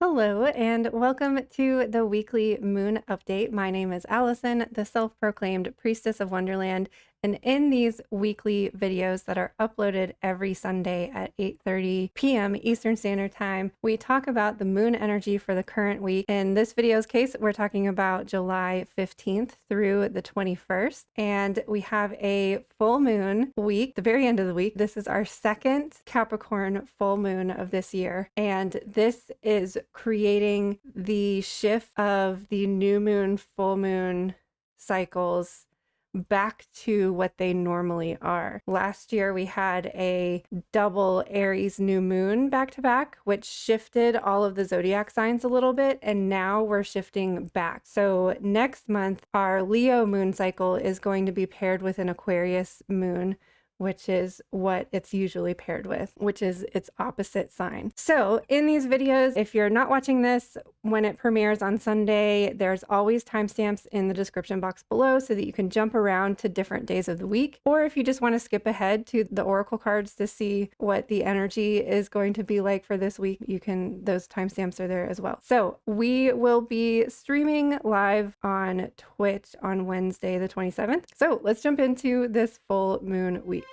Hello, and welcome to the weekly moon update. My name is Allison, the self-proclaimed priestess of Wonderland, and in these weekly videos that are uploaded every Sunday at 8:30 p.m. Eastern Standard Time, we talk about the moon energy for the current week. In this video's case, we're talking about July 15th through the 21st, and we have a full moon week, the very end of the week. This is our second Capricorn full moon of this year, and this is creating the shift of the new moon, full moon cycles back to what they normally are. Last year we had a double Aries new moon back to back, which shifted all of the zodiac signs a little bit, and now we're shifting back. So next month our Leo moon cycle is going to be paired with an Aquarius moon, which is what it's usually paired with, which is its opposite sign. So in these videos, if you're not watching this when it premieres on Sunday, there's always timestamps in the description box below so that you can jump around to different days of the week. Or if you just want to skip ahead to the oracle cards to see what the energy is going to be like for this week, those timestamps are there as well. So we will be streaming live on Twitch on Wednesday, the 27th. So let's jump into this full moon week.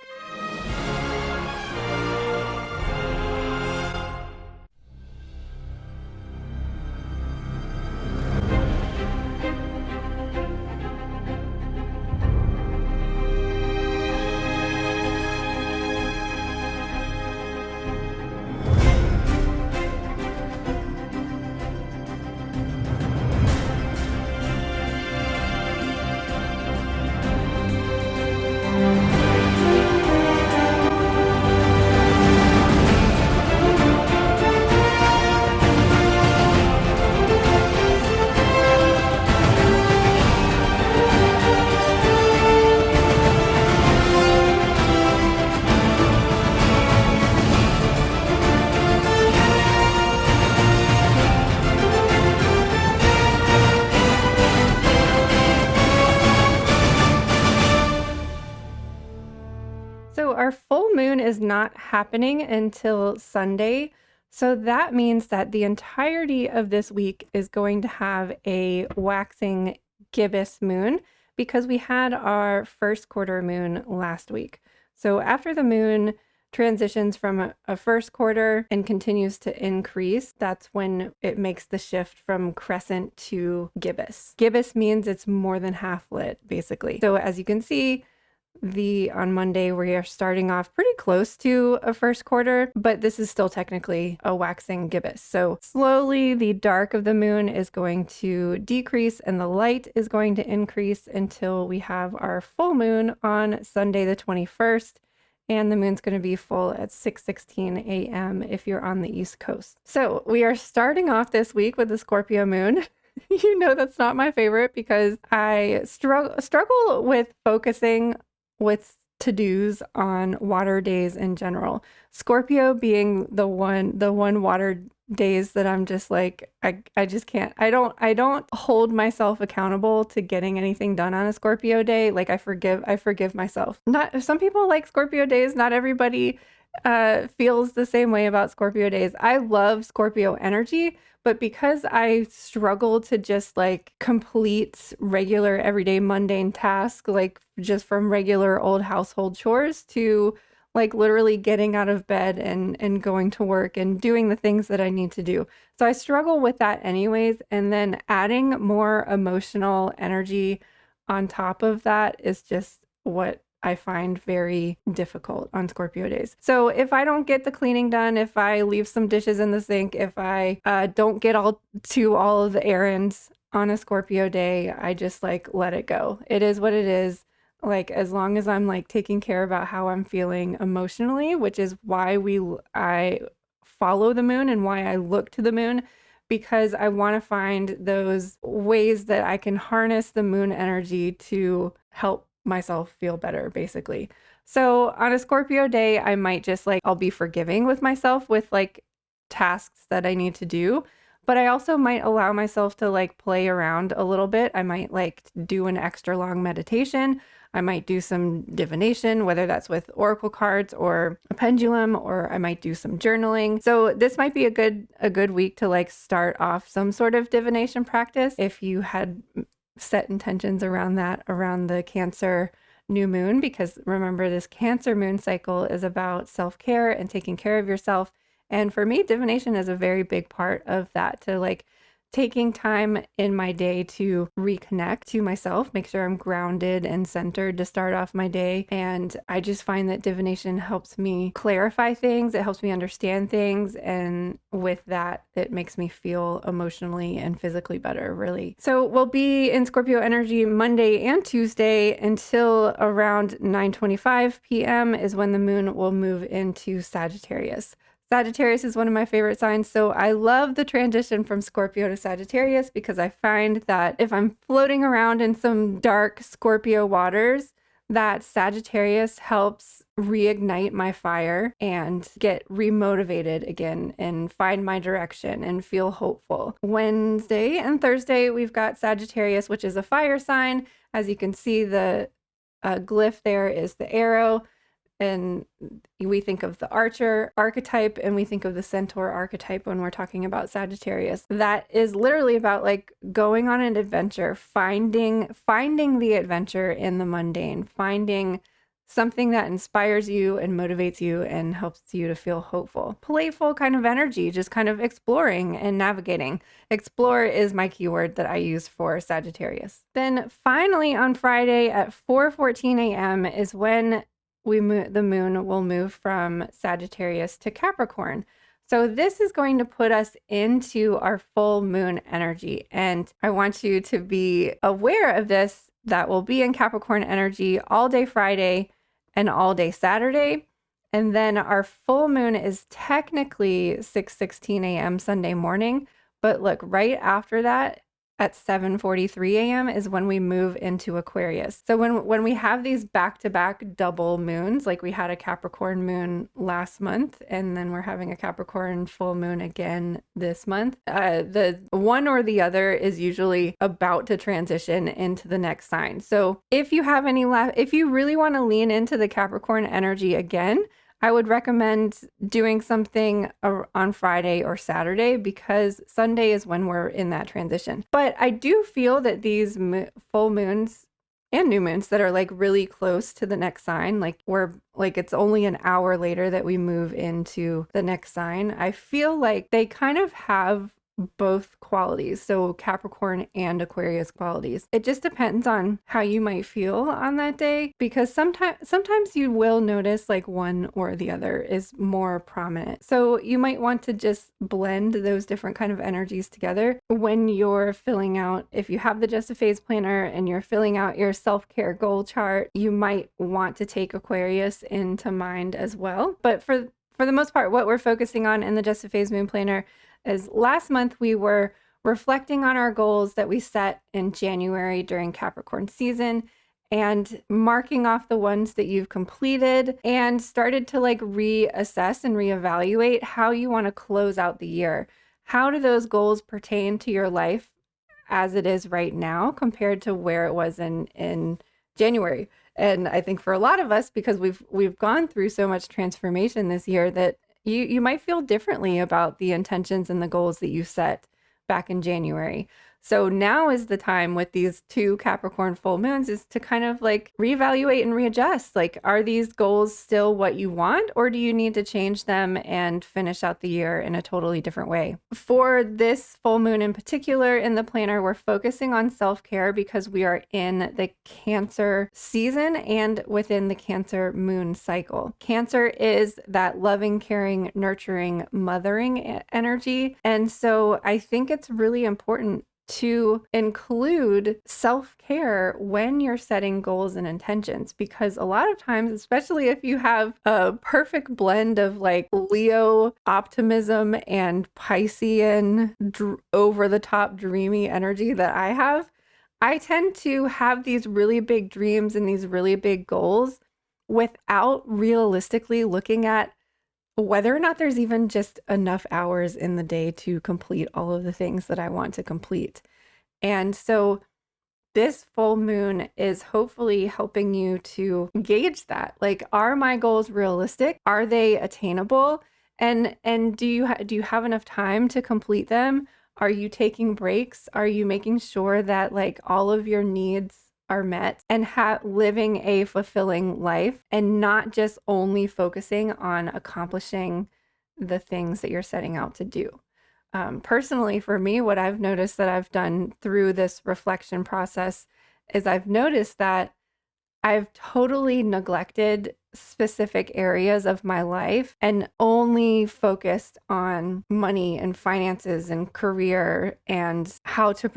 So our full moon is not happening until Sunday. So that means that the entirety of this week is going to have a waxing gibbous moon because we had our first quarter moon last week. So after the moon transitions from a first quarter and continues to increase, that's when it makes the shift from crescent to gibbous. Gibbous means it's more than half lit, basically. So as you can see, on Monday, we are starting off pretty close to a first quarter, but this is still technically a waxing gibbous. So slowly the dark of the moon is going to decrease and the light is going to increase until we have our full moon on Sunday, the 21st. And the moon's going to be full at 6:16 a.m. if you're on the East Coast. So we are starting off this week with the Scorpio moon. You know that's not my favorite because I struggle with focusing with to-dos on water days in general. Scorpio being the one water days that I'm just like, I just can't. I don't hold myself accountable to getting anything done on a Scorpio day. Like I forgive myself. Not some people like Scorpio days, not everybody feels the same way about Scorpio days. I love Scorpio energy, but because I struggle to just like complete regular everyday mundane tasks, like just from regular old household chores to like literally getting out of bed and going to work and doing the things that I need to do. So I struggle with that anyways. And then adding more emotional energy on top of that is just what I find very difficult on Scorpio days. So if I don't get the cleaning done, if I leave some dishes in the sink, if I don't get all of the errands on a Scorpio day, I just like let it go. It is what it is. Like as long as I'm like taking care about how I'm feeling emotionally, which is why I follow the moon and why I look to the moon, because I want to find those ways that I can harness the moon energy to help myself feel better, basically. So on a Scorpio day, I might just like, I'll be forgiving with myself with like tasks that I need to do, but I also might allow myself to like play around a little bit. I might like do an extra long meditation. I might do some divination, whether that's with oracle cards or a pendulum, or I might do some journaling. So this might be a good week to like start off some sort of divination practice if you had set intentions around that, around the Cancer new moon, because remember, this Cancer moon cycle is about self-care and taking care of yourself. And for me, divination is a very big part of that, to like taking time in my day to reconnect to myself, make sure I'm grounded and centered to start off my day. And I just find that divination helps me clarify things. It helps me understand things. And with that, it makes me feel emotionally and physically better, really. So we'll be in Scorpio energy Monday and Tuesday until around 9:25 p.m. is when the moon will move into Sagittarius. Sagittarius is one of my favorite signs, so I love the transition from Scorpio to Sagittarius because I find that if I'm floating around in some dark Scorpio waters, that Sagittarius helps reignite my fire and get remotivated again and find my direction and feel hopeful. Wednesday and Thursday, we've got Sagittarius, which is a fire sign. As you can see, the glyph there is the arrow. And we think of the archer archetype and we think of the centaur archetype when we're talking about Sagittarius. That is literally about like going on an adventure, finding the adventure in the mundane, finding something that inspires you and motivates you and helps you to feel hopeful. Playful kind of energy, just kind of exploring and navigating. Explore is my keyword that I use for Sagittarius. Then finally on Friday at 4:14 a.m. is when the moon will move from Sagittarius to Capricorn. So this is going to put us into our full moon energy. And I want you to be aware of this, that we'll be in Capricorn energy all day Friday and all day Saturday. And then our full moon is technically 6:16 a.m. Sunday morning. But look, right after that, at 7:43 a.m. is when we move into Aquarius. So when we have these back-to-back double moons, like we had a Capricorn moon last month, and then we're having a Capricorn full moon again this month, the one or the other is usually about to transition into the next sign. So if you have if you really want to lean into the Capricorn energy again, I would recommend doing something on Friday or Saturday, because Sunday is when we're in that transition. But I do feel that these full moons and new moons that are like really close to the next sign, like it's only an hour later that we move into the next sign, I feel like they kind of have both qualities, so Capricorn and Aquarius qualities. It just depends on how you might feel on that day, because sometimes you will notice like one or the other is more prominent. So you might want to just blend those different kind of energies together when you're filling out, if you have the Just a Phase planner and you're filling out your self-care goal chart, you might want to take Aquarius into mind as well. But for the most part, what we're focusing on in the Just a Phase moon planner is last month we were reflecting on our goals that we set in January during Capricorn season and marking off the ones that you've completed, and started to like reassess and reevaluate how you want to close out the year. How do those goals pertain to your life as it is right now compared to where it was in January? And I think for a lot of us, because we've gone through so much transformation this year, that you might feel differently about the intentions and the goals that you set back in January. So now is the time with these two Capricorn full moons is to kind of like reevaluate and readjust. Like, are these goals still what you want, or do you need to change them and finish out the year in a totally different way? For this full moon in particular in the planner, we're focusing on self-care because we are in the Cancer season and within the Cancer moon cycle. Cancer is that loving, caring, nurturing, mothering energy. And so I think it's really important to include self-care when you're setting goals and intentions, because a lot of times, especially if you have a perfect blend of like Leo optimism and Piscean over the top dreamy energy that I have, I tend to have these really big dreams and these really big goals without realistically looking at whether or not there's even just enough hours in the day to complete all of the things that I want to complete. And so this full moon is hopefully helping you to gauge that. Like, are my goals realistic? Are they attainable? And do you have enough time to complete them? Are you taking breaks? Are you making sure that like all of your needs are met and living a fulfilling life and not just only focusing on accomplishing the things that you're setting out to do? Personally, for me, what I've noticed that I've done through this reflection process is I've noticed that I've totally neglected specific areas of my life and only focused on money and finances and career and how to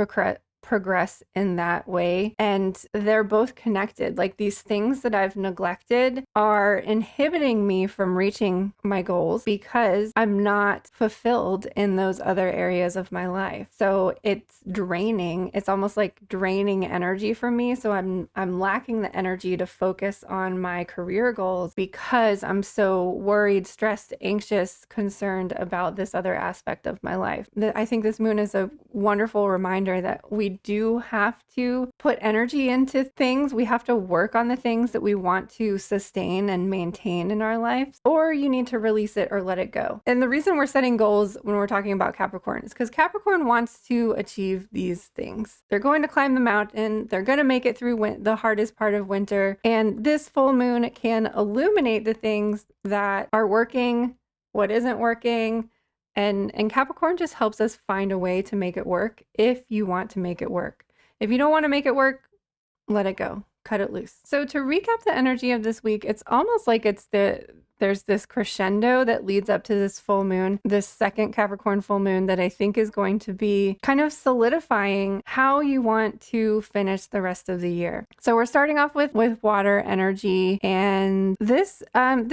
progress in that way. And they're both connected. Like, these things that I've neglected are inhibiting me from reaching my goals because I'm not fulfilled in those other areas of my life. So it's draining. It's almost like draining energy from me. So I'm lacking the energy to focus on my career goals because I'm so worried, stressed, anxious, concerned about this other aspect of my life. I think this moon is a wonderful reminder that we do have to put energy into things. We have to work on the things that we want to sustain and maintain in our lives, or you need to release it or let it go. And the reason we're setting goals when we're talking about Capricorn is because Capricorn wants to achieve these things. They're going to climb the mountain. They're going to make it through the hardest part of winter. And this full moon can illuminate the things that are working, what isn't working, and Capricorn just helps us find a way to make it work if you want to make it work. If you don't want to make it work, let it go. Cut it loose. So to recap the energy of this week, it's almost like there's this crescendo that leads up to this full moon, this second Capricorn full moon that I think is going to be kind of solidifying how you want to finish the rest of the year. So we're starting off with water energy, and this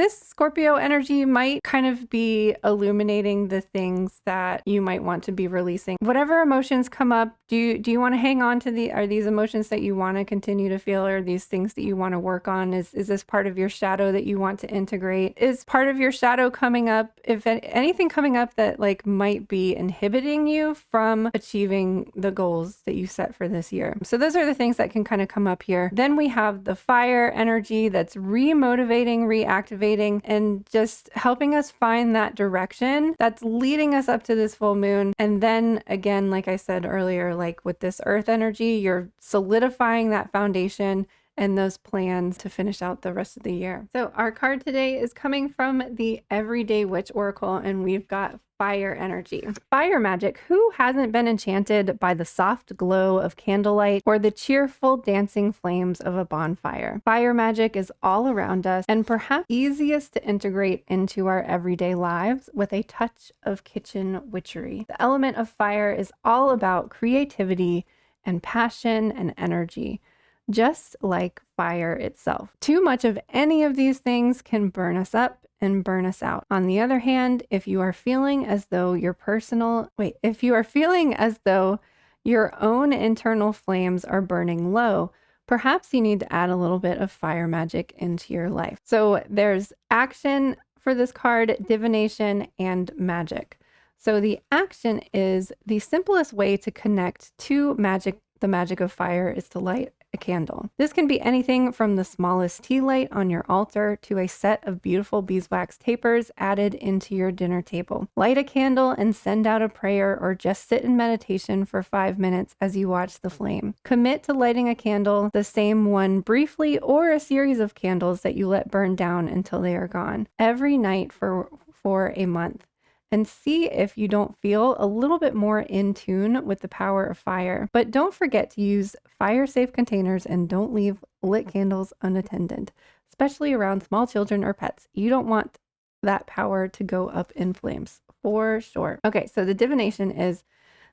Scorpio energy might kind of be illuminating the things that you might want to be releasing. Whatever emotions come up, do you want to hang on to are these emotions that you want to continue to feel, or these things that you want to work on? Is this part of your shadow that you want to integrate? Is part of your shadow coming up, if anything coming up that like might be inhibiting you from achieving the goals that you set for this year? So those are the things that can kind of come up here. Then we have the fire energy that's remotivating, reactivating, and just helping us find that direction that's leading us up to this full moon. And then again, like I said earlier, like with this earth energy, you're solidifying that foundation and those plans to finish out the rest of the year. So our card today is coming from the Everyday Witch Oracle, and we've got fire energy. Fire magic. Who hasn't been enchanted by the soft glow of candlelight or the cheerful dancing flames of a bonfire? Fire magic is all around us and perhaps easiest to integrate into our everyday lives with a touch of kitchen witchery. The element of fire is all about creativity and passion and energy, just like fire itself. Too much of any of these things can burn us up and burn us out. On the other hand, if you are feeling as though your own internal flames are burning low, perhaps you need to add a little bit of fire magic into your life. So there's action for this card, divination, and magic. So the action is the simplest way to connect to magic. The magic of fire is to light a candle. This can be anything from the smallest tea light on your altar to a set of beautiful beeswax tapers added into your dinner table. Light a candle and send out a prayer, or just sit in meditation for 5 minutes as you watch the flame. Commit to lighting a candle, the same one briefly, or a series of candles that you let burn down until they are gone, every night for a month. And see if you don't feel a little bit more in tune with the power of fire. But don't forget to use fire-safe containers and don't leave lit candles unattended, especially around small children or pets. You don't want that power to go up in flames, for sure. Okay, so the divination is,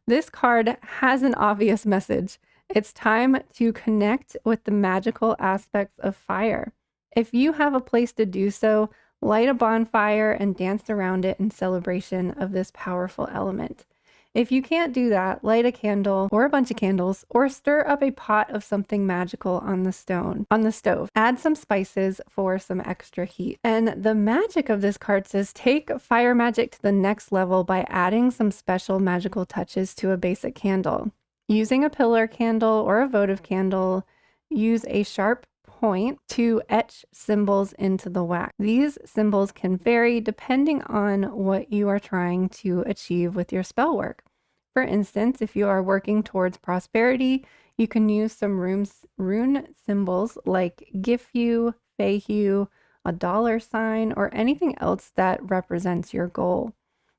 this card has an obvious message. It's time to connect with the magical aspects of fire. If you have a place to do so, light a bonfire and dance around it in celebration of this powerful element. If you can't do that, light a candle or a bunch of candles, or stir up a pot of something magical on the stove. Add some spices for some extra heat. And the magic of this card says, take fire magic to the next level by adding some special magical touches to a basic candle. Using a pillar candle or a votive candle, use a sharp point to etch symbols into the wax. These symbols can vary depending on what you are trying to achieve with your spell work. For instance, if you are working towards prosperity, you can use some rune symbols like Gifu, Feihu, a $, or anything else that represents your goal.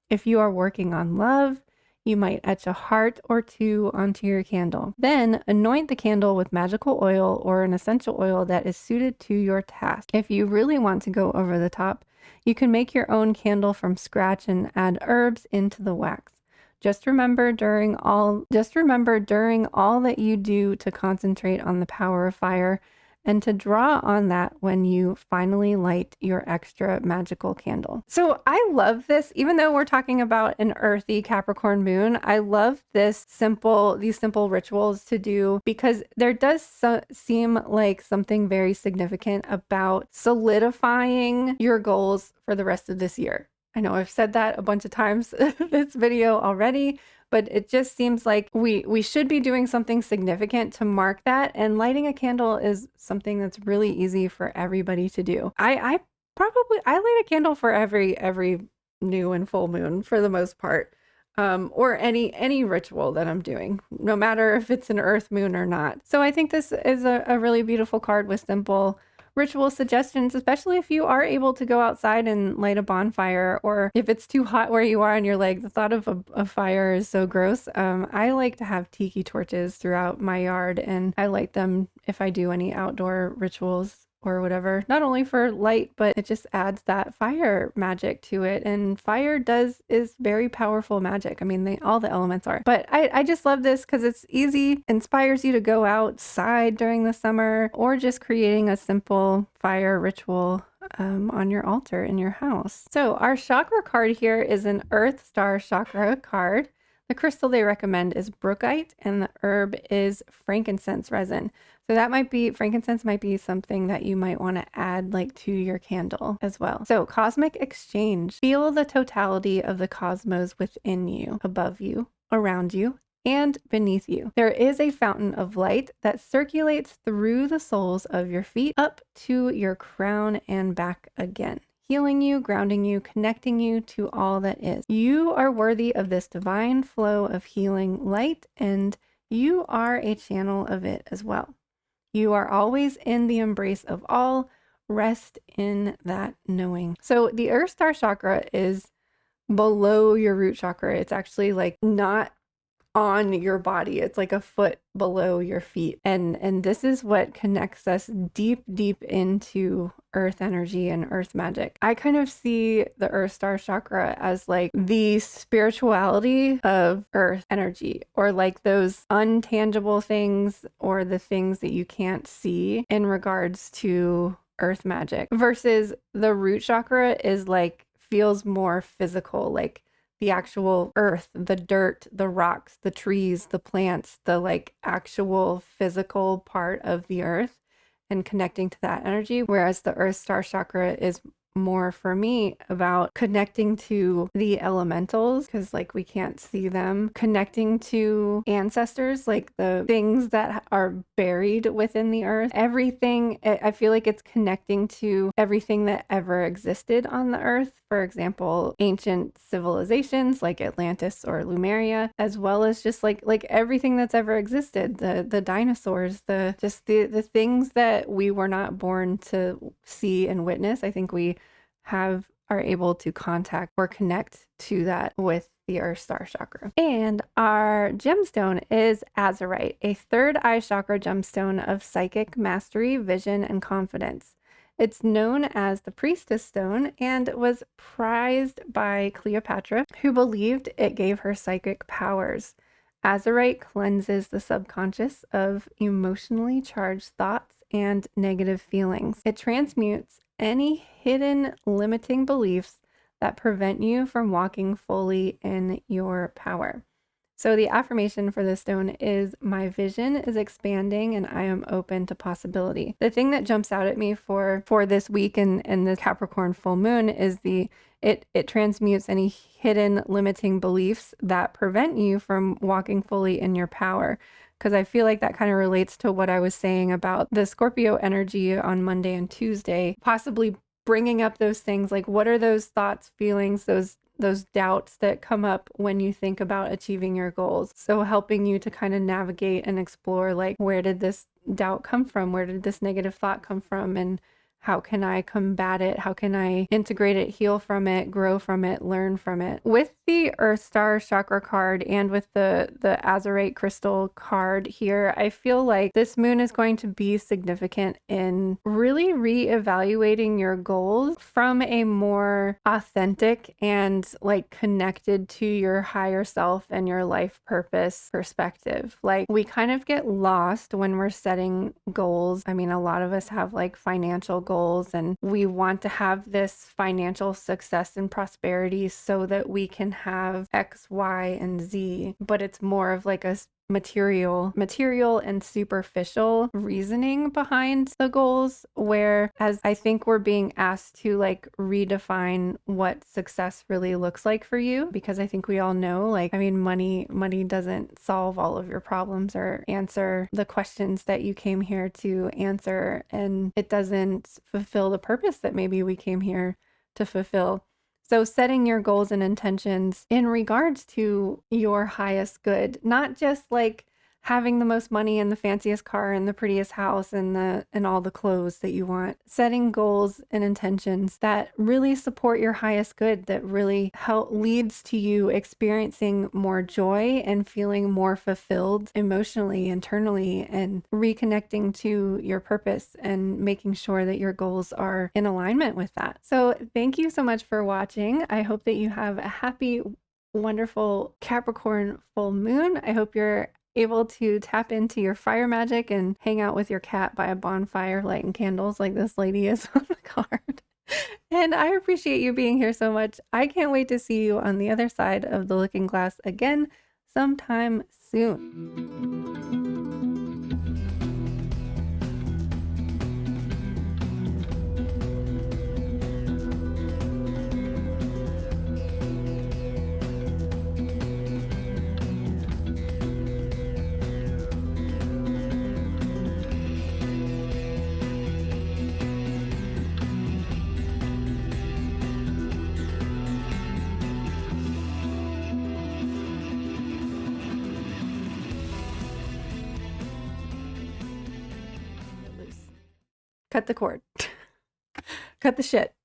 If you are working on love, you might etch a heart or two onto your candle. Then anoint the candle with magical oil or an essential oil that is suited to your task. If you really want to go over the top, you can make your own candle from scratch and add herbs into the wax. Just remember during all that you do to concentrate on the power of fire and to draw on that when you finally light your extra magical candle. So I love this, even though we're talking about an earthy Capricorn moon, I love these simple rituals to do because there does seem like something very significant about solidifying your goals for the rest of this year. I know I've said that a bunch of times in this video already, but it just seems like we should be doing something significant to mark that. And lighting a candle is something that's really easy for everybody to do. I light a candle for every new and full moon for the most part, or any ritual that I'm doing, no matter if it's an earth moon or not. So I think this is a really beautiful card with simple ritual suggestions, especially if you are able to go outside and light a bonfire, or if it's too hot where you are and you're like, the thought of a fire is so gross. I like to have tiki torches throughout my yard, and I light them if I do any outdoor rituals or whatever, not only for light, but it just adds that fire magic to it. And fire is very powerful magic. I mean, all the elements are, but I just love this because it's easy, inspires you to go outside during the summer, or just creating a simple fire ritual on your altar in your house. So our chakra card here is an Earth Star chakra card. The crystal they recommend is brookite, and the herb is frankincense resin. So frankincense might be something that you might want to add like to your candle as well. So cosmic exchange. Feel the totality of the cosmos within you, above you, around you, and beneath you. There is a fountain of light that circulates through the soles of your feet up to your crown and back again, healing you, grounding you, connecting you to all that is. You are worthy of this divine flow of healing light, and you are a channel of it as well. You are always in the embrace of all. Rest in that knowing. So the Earth Star chakra is below your root chakra. It's actually like not on your body. It's like a foot below your feet. And this is what connects us deep into earth energy and earth magic. I kind of see the Earth Star chakra as like the spirituality of earth energy, or like those untangible things, or the things that you can't see in regards to earth magic, versus the root chakra is like feels more physical, like the actual earth, the dirt, the rocks, the trees, the plants, the like actual physical part of the earth, and connecting to that energy. Whereas the Earth Star chakra is more for me about connecting to the elementals, because like we can't see them, connecting to ancestors, like the things that are buried within the earth. Everything, I feel like it's connecting to everything that ever existed on the earth. For example, ancient civilizations like Atlantis or Lemuria, as well as just like everything that's ever existed, the dinosaurs, the things that we were not born to see and witness. I think we are able to contact or connect to that with the Earth Star chakra. And our gemstone is azurite, a third eye chakra gemstone of psychic mastery, vision, and confidence. It's known as the Priestess Stone and was prized by Cleopatra, who believed it gave her psychic powers. Azurite cleanses the subconscious of emotionally charged thoughts and negative feelings. It transmutes any hidden limiting beliefs that prevent you from walking fully in your power. So the affirmation for this stone is, my vision is expanding and I am open to possibility. The thing that jumps out at me for this week and the Capricorn full moon is it transmutes any hidden limiting beliefs that prevent you from walking fully in your power. Because I feel like that kind of relates to what I was saying about the Scorpio energy on Monday and Tuesday, possibly bringing up those things like, what are those thoughts, feelings, those doubts that come up when you think about achieving your goals. So helping you to kind of navigate and explore, like, where did this doubt come from? Where did this negative thought come from? And how can I combat it? How can I integrate it, heal from it, grow from it, learn from it? With the Earth Star chakra card and with the Azurite crystal card here, I feel like this moon is going to be significant in really reevaluating your goals from a more authentic and like connected to your higher self and your life purpose perspective. Like, we kind of get lost when we're setting goals. I mean, a lot of us have like financial goals and we want to have this financial success and prosperity so that we can have X, Y, and Z, but it's more of like a material and superficial reasoning behind the goals, whereas I think we're being asked to like redefine what success really looks like for you, because I think we all know, like, I mean, money doesn't solve all of your problems or answer the questions that you came here to answer, and it doesn't fulfill the purpose that maybe we came here to fulfill. So setting your goals and intentions in regards to your highest good, not just like having the most money and the fanciest car and the prettiest house and all the clothes that you want. Setting goals and intentions that really support your highest good, that really leads to you experiencing more joy and feeling more fulfilled emotionally, internally, and reconnecting to your purpose and making sure that your goals are in alignment with that. So thank you so much for watching. I hope that you have a happy, wonderful Capricorn full moon. I hope you're able to tap into your fire magic and hang out with your cat by a bonfire, lighting candles like this lady is on the card. And I appreciate you being here so much. I can't wait to see you on the other side of the looking glass again sometime soon. Cut the cord. Cut the shit.